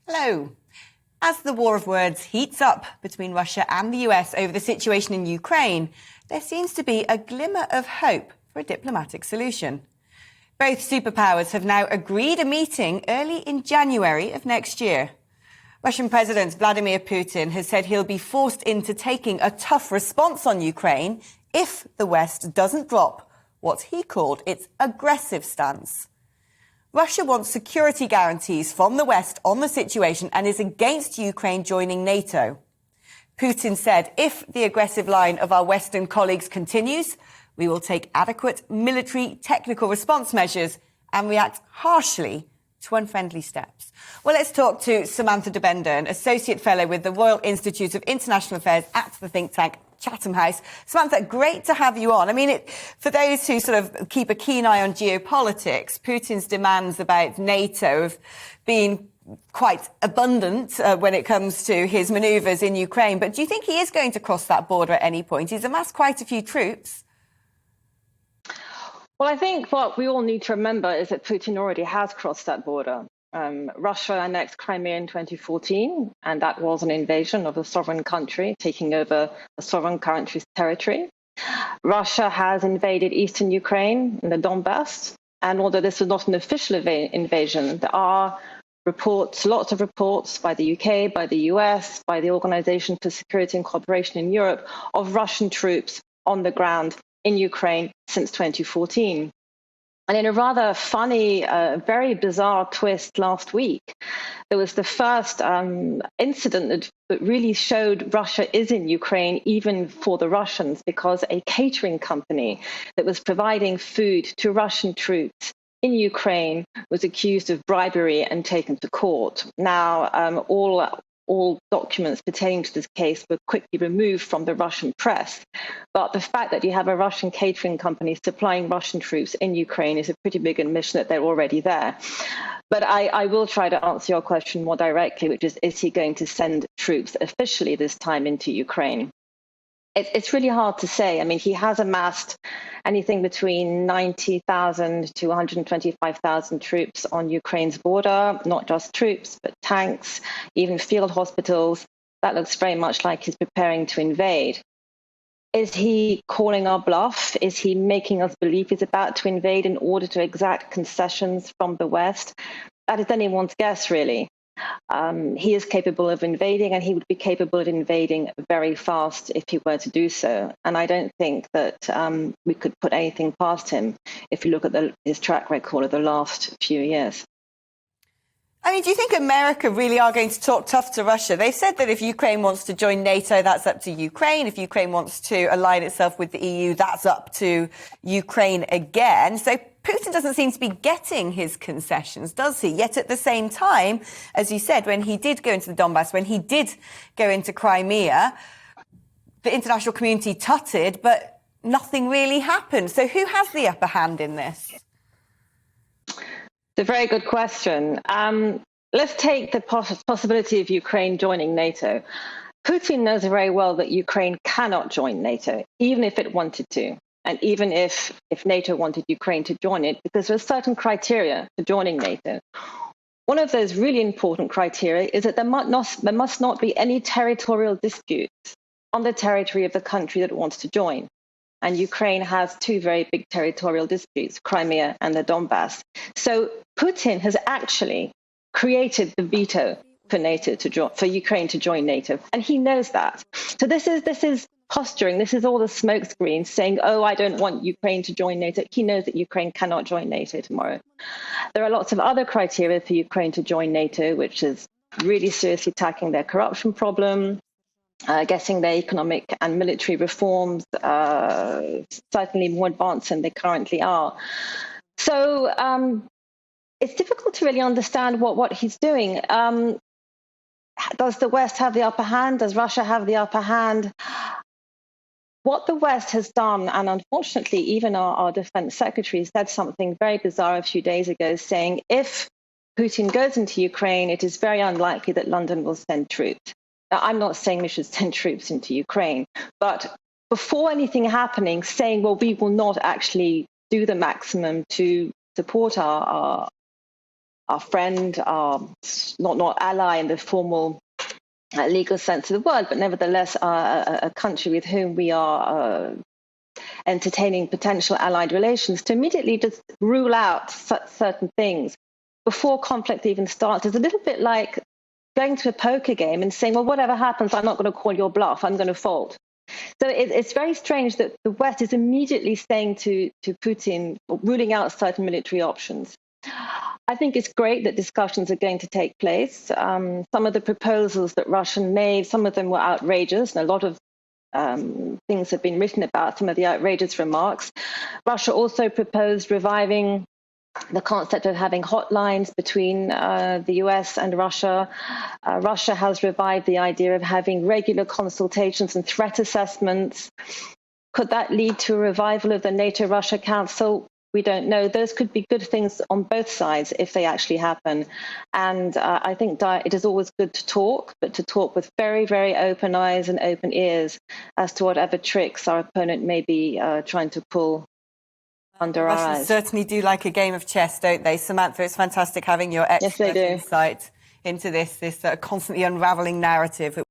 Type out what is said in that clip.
Hello. As the war of words heats up between Russia and the US over the situation in Ukraine, there seems to be a glimmer of hope for a diplomatic solution. Both superpowers have now agreed a meeting early in January of next year. Russian President Vladimir Putin has said he'll be forced into taking a tough response on Ukraine if the West doesn't drop what he called its aggressive stance. Russia wants security guarantees from the West on the situation and is against Ukraine joining NATO. Putin said, if the aggressive line of our Western colleagues continues, we will take adequate military technical response measures and react harshly to unfriendly steps. Well, let's talk to Samantha de Bender, an Associate Fellow with the Royal Institute of International Affairs at the think tank Chatham House. Samantha, great to have you on. I mean, for those who sort of keep a keen eye on geopolitics, Putin's demands about NATO have been quite abundant when it comes to his manoeuvres in Ukraine. But do you think he is going to cross that border at any point? He's amassed quite a few troops. Well, I think what we all need to remember is that Putin already has crossed that border. Russia annexed Crimea in 2014, and that was an invasion of a sovereign country, taking over a sovereign country's territory. Russia has invaded eastern Ukraine in the Donbass, and although this was not an official invasion, there are reports, lots of reports by the UK, by the US, by the Organization for Security and Cooperation in Europe of Russian troops on the ground in Ukraine since 2014. And in a rather funny, very bizarre twist last week, there was the first incident that really showed Russia is in Ukraine, even for the Russians, because a catering company that was providing food to Russian troops in Ukraine was accused of bribery and taken to court. Now, all documents pertaining to this case were quickly removed from the Russian press. But the fact that you have a Russian catering company supplying Russian troops in Ukraine is a pretty big admission that they're already there. But I will try to answer your question more directly, which is he going to send troops officially this time into Ukraine? It's really hard to say. I mean, he has amassed anything between 90,000 to 125,000 troops on Ukraine's border, not just troops, but tanks, even field hospitals. That looks very much like he's preparing to invade. Is he calling our bluff? Is he making us believe he's about to invade in order to exact concessions from the West? That is anyone's guess, really. He is capable of invading, and he would be capable of invading very fast if he were to do so. And I don't think that we could put anything past him if you look at his track record of the last few years. I mean, do you think America really are going to talk tough to Russia? They've said that if Ukraine wants to join NATO, that's up to Ukraine. If Ukraine wants to align itself with the EU, that's up to Ukraine again. So Putin doesn't seem to be getting his concessions, does he? Yet at the same time, as you said, when he did go into the Donbass, when he did go into Crimea, the international community tutted, but nothing really happened. So who has the upper hand in this? It's a very good question. Let's take the possibility of Ukraine joining NATO. Putin knows very well that Ukraine cannot join NATO, even if it wanted to, and even if NATO wanted Ukraine to join it, because there are certain criteria for joining NATO. One of those really important criteria is that there must not be any territorial disputes on the territory of the country that wants to join. And Ukraine has two very big territorial disputes, Crimea and the Donbass. So Putin has actually created the veto for NATO for Ukraine to join NATO, and he knows that. So this is posturing. This is all the smokescreens saying, "Oh, I don't want Ukraine to join NATO." He knows that Ukraine cannot join NATO tomorrow. There are lots of other criteria for Ukraine to join NATO, which is really seriously tackling their corruption problem. Getting their economic and military reforms certainly more advanced than they currently are. So it's difficult to really understand what he's doing. Does the West have the upper hand? Does Russia have the upper hand? What the West has done, and unfortunately even our defense secretary said something very bizarre a few days ago, saying if Putin goes into Ukraine, it is very unlikely that London will send troops. Now, I'm not saying we should send troops into Ukraine, but before anything happening, saying, well, we will not actually do the maximum to support our friend, our not ally in the formal legal sense of the word, but nevertheless a country with whom we are entertaining potential allied relations, to immediately just rule out certain things before conflict even starts is a little bit like going to a poker game and saying, well, whatever happens, I'm not going to call your bluff, I'm going to fold. So it's very strange that the West is immediately saying to Putin, ruling out certain military options. I think it's great that discussions are going to take place. Some of the proposals that Russia made, some of them were outrageous, and a lot of things have been written about some of the outrageous remarks. Russia also proposed reviving the concept of having hotlines between the US and Russia. Russia has revived the idea of having regular consultations and threat assessments. Could that lead to a revival of the NATO-Russia Council? We don't know. Those could be good things on both sides if they actually happen. And I think it is always good to talk, but to talk with very, very open eyes and open ears as to whatever tricks our opponent may be trying to pull under our Russians eyes. certainly do like a game of chess, don't they? Samantha, it's fantastic having your expert insight into this constantly unravelling narrative.